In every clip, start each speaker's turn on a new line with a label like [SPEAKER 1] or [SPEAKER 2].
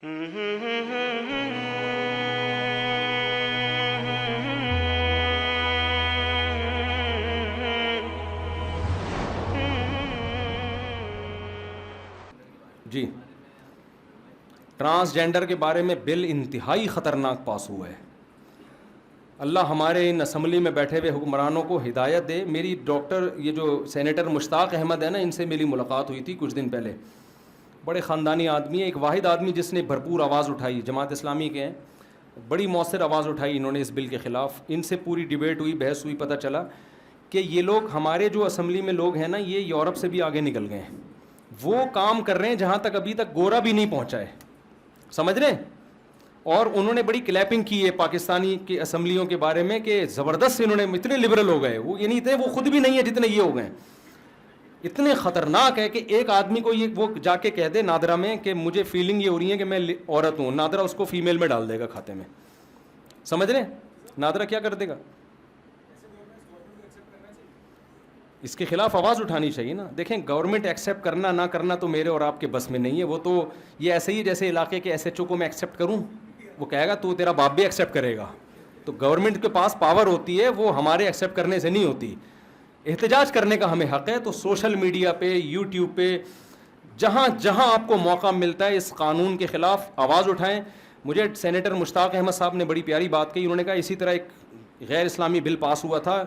[SPEAKER 1] جی، transgender کے بارے میں بل انتہائی خطرناک پاس ہوا ہے. اللہ ہمارے ان اسمبلی میں بیٹھے ہوئے حکمرانوں کو ہدایت دے. میری ڈاکٹر یہ جو سینیٹر مشتاق احمد ہے نا، ان سے میری ملاقات ہوئی تھی کچھ دن پہلے. بڑے خاندانی آدمی ہیں، ایک واحد آدمی جس نے بھرپور آواز اٹھائی، جماعت اسلامی کے ہیں، بڑی مؤثر آواز اٹھائی انہوں نے اس بل کے خلاف. ان سے پوری ڈیبیٹ ہوئی، بحث ہوئی، پتہ چلا کہ یہ لوگ ہمارے جو اسمبلی میں لوگ ہیں نا، یہ یورپ سے بھی آگے نکل گئے ہیں. وہ کام کر رہے ہیں جہاں تک ابھی تک گورا بھی نہیں پہنچا ہے، سمجھ رہے ہیں. اور انہوں نے بڑی کلیپنگ کی ہے پاکستانی کے اسمبلیوں کے بارے میں کہ زبردست انہوں نے اتنے لبرل ہو گئے. وہ یعنی اتنے وہ خود بھی نہیں ہے جتنے یہ ہو گئے. اتنے خطرناک ہے کہ ایک آدمی کو یہ وہ جا کے کہہ دے نادرا میں کہ مجھے فیلنگ یہ ہو رہی ہے کہ میں عورت ہوں، نادرا اس کو فیمیل میں ڈال دے گا کھاتے میں. سمجھ رہے ہیں نادرا کیا کر دے گا. اس کے خلاف آواز اٹھانی چاہیے نا. دیکھیں گورنمنٹ ایکسیپٹ کرنا نہ کرنا تو میرے اور آپ کے بس میں نہیں ہے. وہ تو یہ ایسے ہی جیسے علاقے کے ایس ایچ او کو میں ایکسیپٹ کروں، وہ کہے گا تو تیرا باپ بھی ایکسیپٹ کرے گا. تو گورنمنٹ کے پاس پاور ہوتی ہے، وہ ہمارے ایکسیپٹ کرنے سے نہیں ہوتی. احتجاج کرنے کا ہمیں حق ہے. تو سوشل میڈیا پہ، یوٹیوب پہ، جہاں جہاں آپ کو موقع ملتا ہے اس قانون کے خلاف آواز اٹھائیں. مجھے سینیٹر مشتاق احمد صاحب نے بڑی پیاری بات کہی. انہوں نے کہا اسی طرح ایک غیر اسلامی بل پاس ہوا تھا،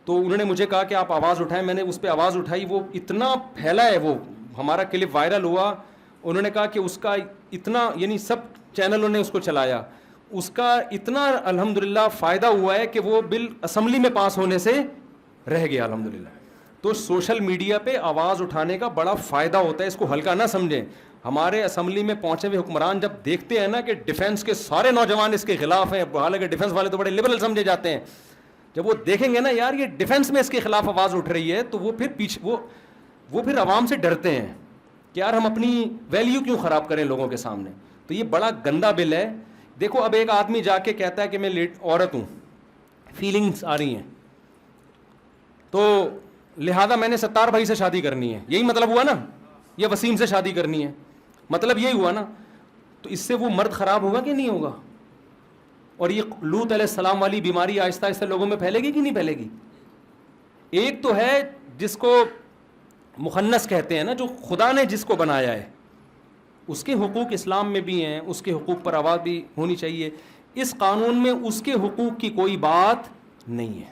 [SPEAKER 1] تو انہوں نے مجھے کہا کہ آپ آواز اٹھائیں. میں نے اس پہ آواز اٹھائی، وہ اتنا پھیلا ہے، وہ ہمارا کلپ وائرل ہوا. انہوں نے کہا کہ اس کا اتنا، یعنی سب چینلوں نے اس کو چلایا، اس کا اتنا الحمدللہ فائدہ ہوا ہے کہ وہ بل اسمبلی میں پاس ہونے سے رہ گیا الحمدللہ. تو سوشل میڈیا پہ آواز اٹھانے کا بڑا فائدہ ہوتا ہے، اس کو ہلکا نہ سمجھیں. ہمارے اسمبلی میں پہنچے ہوئے حکمران جب دیکھتے ہیں نا کہ ڈیفنس کے سارے نوجوان اس کے خلاف ہیں، حالانکہ ڈیفنس والے تو بڑے لبرل سمجھے جاتے ہیں، جب وہ دیکھیں گے نا یار یہ ڈیفنس میں اس کے خلاف آواز اٹھ رہی ہے، تو وہ پھر پیچھے وہ پھر عوام سے ڈرتے ہیں کہ یار ہم اپنی ویلیو کیوں خراب کریں لوگوں کے سامنے. تو یہ بڑا گندا بل ہے. دیکھو اب ایک آدمی جا کے کہتا ہے کہ میں عورت ہوں، فیلنگس آ رہی ہیں، تو لہذا میں نے ستار بھائی سے شادی کرنی ہے، یہی مطلب ہوا نا، یا وسیم سے شادی کرنی ہے، مطلب یہی ہوا نا. تو اس سے وہ مرد خراب ہوگا کہ نہیں ہوگا. اور یہ لوط علیہ السلام والی بیماری آہستہ آہستہ لوگوں میں پھیلے گی کہ نہیں پھیلے گی. ایک تو ہے جس کو مخنث کہتے ہیں نا، جو خدا نے جس کو بنایا ہے، اس کے حقوق اسلام میں بھی ہیں، اس کے حقوق پر آواز بھی ہونی چاہیے. اس قانون میں اس کے حقوق کی کوئی بات نہیں ہے،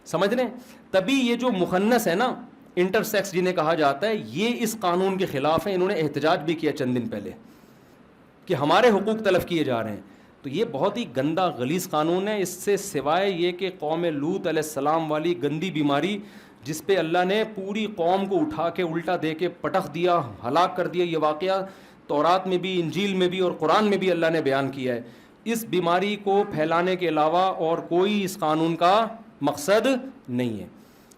[SPEAKER 1] سمجھ رہے ہیں. تبھی یہ جو مخنث ہے نا، انٹر سیکس جنہیں کہا جاتا ہے، یہ اس قانون کے خلاف ہیں. انہوں نے احتجاج بھی کیا چند دن پہلے کہ ہمارے حقوق تلف کیے جا رہے ہیں. تو یہ بہت ہی گندا غلیظ قانون ہے. اس سے سوائے یہ کہ قوم لوط علیہ السلام والی گندی بیماری جس پہ اللہ نے پوری قوم کو اٹھا کے الٹا دے کے پٹخ دیا، ہلاک کر دیا، یہ واقعہ تورات میں بھی، انجیل میں بھی اور قرآن میں بھی اللہ نے بیان کیا ہے. اس بیماری کو پھیلانے کے علاوہ اور کوئی اس قانون کا مقصد نہیں ہے.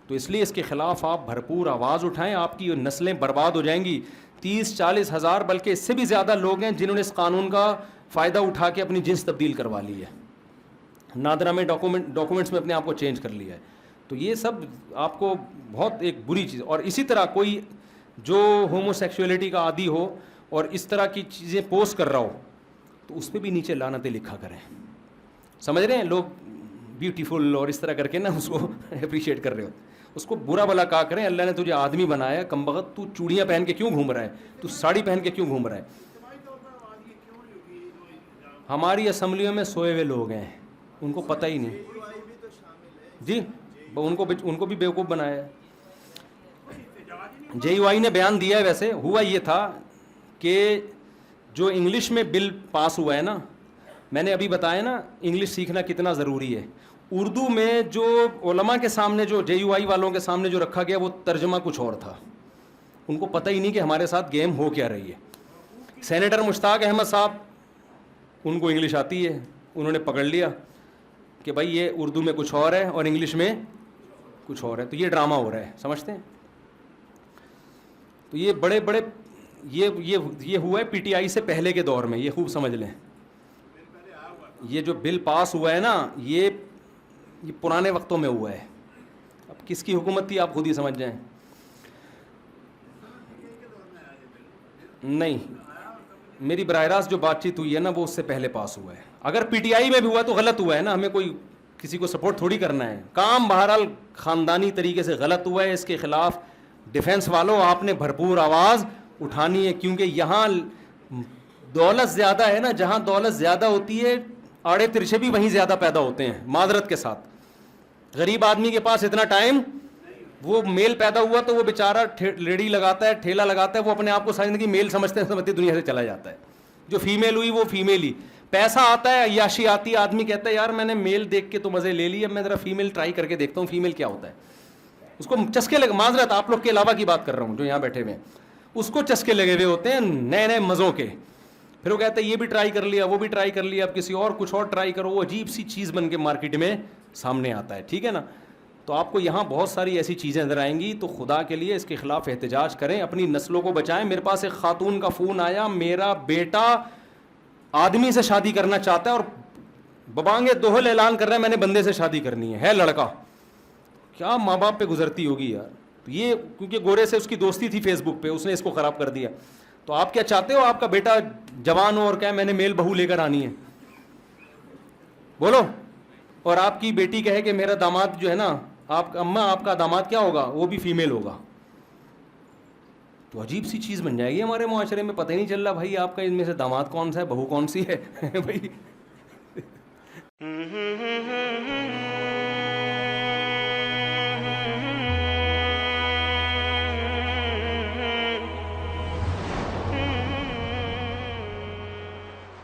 [SPEAKER 1] تو اس لیے اس کے خلاف آپ بھرپور آواز اٹھائیں. آپ کی نسلیں برباد ہو جائیں گی. 30-40 ہزار بلکہ اس سے بھی زیادہ لوگ ہیں جنہوں نے اس قانون کا فائدہ اٹھا کے اپنی جنس تبدیل کروا لی ہے، نادرا میں ڈاکومنٹس میں اپنے آپ کو چینج کر لیا ہے. تو یہ سب آپ کو بہت ایک بری چیز. اور اسی طرح کوئی جو ہومو سیکشولیٹی کا عادی ہو اور اس طرح کی چیزیں پوسٹ کر رہا ہو، تو اس پہ بھی نیچے لعنتیں لکھا کریں. سمجھ رہے ہیں لوگ بیوٹیفل اور اس طرح کر کے نا اس کو اپریشیٹ کر رہے ہو، اس کو برا بلا کہا کریں. اللہ نے تجھے آدمی بنایا، کمبخت تو چوڑیاں پہن کے کیوں گھوم رہا ہے، تو ساڑی پہن کے کیوں گھوم رہا ہے. ہماری اسمبلیوں میں سوئے ہوئے لوگ ہیں، ان کو پتہ ہی نہیں. جی ان کو بھی بیوقوف بنایا ہے. جے یو آئی نے بیان دیا ہے. ویسے ہوا یہ تھا کہ جو انگلش میں بل پاس ہوا ہے نا، میں نے ابھی بتایا نا انگلش سیکھنا کتنا ضروری ہے. اردو میں جو علماء کے سامنے، جو جے یو آئی والوں کے سامنے جو رکھا گیا، وہ ترجمہ کچھ اور تھا. ان کو پتہ ہی نہیں کہ ہمارے ساتھ گیم ہو کیا رہی ہے. سینیٹر مشتاق احمد صاحب، ان کو انگلش آتی ہے، انہوں نے پکڑ لیا کہ بھائی یہ اردو میں کچھ اور ہے اور انگلش میں کچھ اور ہے، تو یہ ڈرامہ ہو رہا ہے. سمجھتے ہیں. تو یہ بڑے بڑے یہ ہوا ہے پی ٹی آئی سے پہلے کے دور میں. یہ خوب سمجھ لیں، یہ جو بل پاس ہوا ہے نا، یہ پرانے وقتوں میں ہوا ہے. اب کس کی حکومت تھی آپ خود ہی سمجھ جائیں. نہیں میری براہ راست جو بات چیت ہوئی ہے نا وہ اس سے پہلے پاس ہوا ہے. اگر پی ٹی آئی میں بھی ہوا تو غلط ہوا ہے نا, ہمیں کوئی کسی کو سپورٹ تھوڑی کرنا ہے. کام بہرحال خاندانی طریقے سے غلط ہوا ہے, اس کے خلاف ڈیفنس والوں آپ نے بھرپور آواز اٹھانی ہے, کیونکہ یہاں دولت زیادہ ہے نا, جہاں دولت زیادہ ہوتی ہے آڑے ترچے بھی وہیں زیادہ پیدا ہوتے ہیں. معذرت کے ساتھ غریب آدمی کے پاس اتنا ٹائم, وہ میل پیدا ہوا تو وہ بیچارہ ریڑھی لگاتا ہے, ٹھیلا لگاتا ہے, وہ اپنے آپ کو ساری زندگی میل سمجھتے دنیا سے چلا جاتا ہے. جو فیمیل ہوئی وہ فیمیل ہی, پیسہ آتا ہے, عیاشی آتی ہے, آدمی کہتا ہے یار میں نے میل دیکھ کے تو مزے لے لی, اب میں ذرا فیمیل ٹرائی کر کے دیکھتا ہوں فیمیل کیا ہوتا ہے. اس کو چسکے لگے, معذرت آپ لوگ کے علاوہ کی بات کر رہا ہوں جو یہاں بیٹھے ہوئے ہیں, اس کو چسکے لگے ہوئے ہوتے ہیں نئے نئے مزوں کے. پھر وہ کہتا ہے یہ بھی ٹرائی کر لیا, وہ بھی ٹرائی کر لیا, اب کسی اور کچھ اور ٹرائی کرو, وہ عجیب سی چیز بن کے مارکیٹ میں سامنے آتا ہے. ٹھیک ہے نا, تو آپ کو یہاں بہت ساری ایسی چیزیں نظر آئیں گی, تو خدا کے لیے اس کے خلاف احتجاج کریں, اپنی نسلوں کو بچائیں. میرے پاس ایک خاتون کا فون آیا, میرا بیٹا آدمی سے شادی کرنا چاہتا ہے اور ببانگے دوہل اعلان کر رہا ہے میں نے بندے سے شادی کرنی ہے لڑکا. کیا ماں باپ پہ گزرتی ہوگی یار. یہ کیونکہ گورے سے اس کی دوستی تھی فیس بک پہ, اس نے اس کو خراب کر دیا. تو آپ کیا چاہتے ہو آپ کا بیٹا جوان ہو اور کہے میں نے میل بہو لے کر آنی ہے؟ بولو. اور آپ کی بیٹی کہے کہ میرا داماد جو ہے نا, آپ اماں آپ کا داماد کیا ہوگا, وہ بھی فیمیل ہوگا. تو عجیب سی چیز بن جائے گی ہمارے معاشرے میں, پتہ ہی نہیں چل رہا بھائی آپ کا ان میں سے داماد کون سا ہے, بہو کون سی ہے بھائی.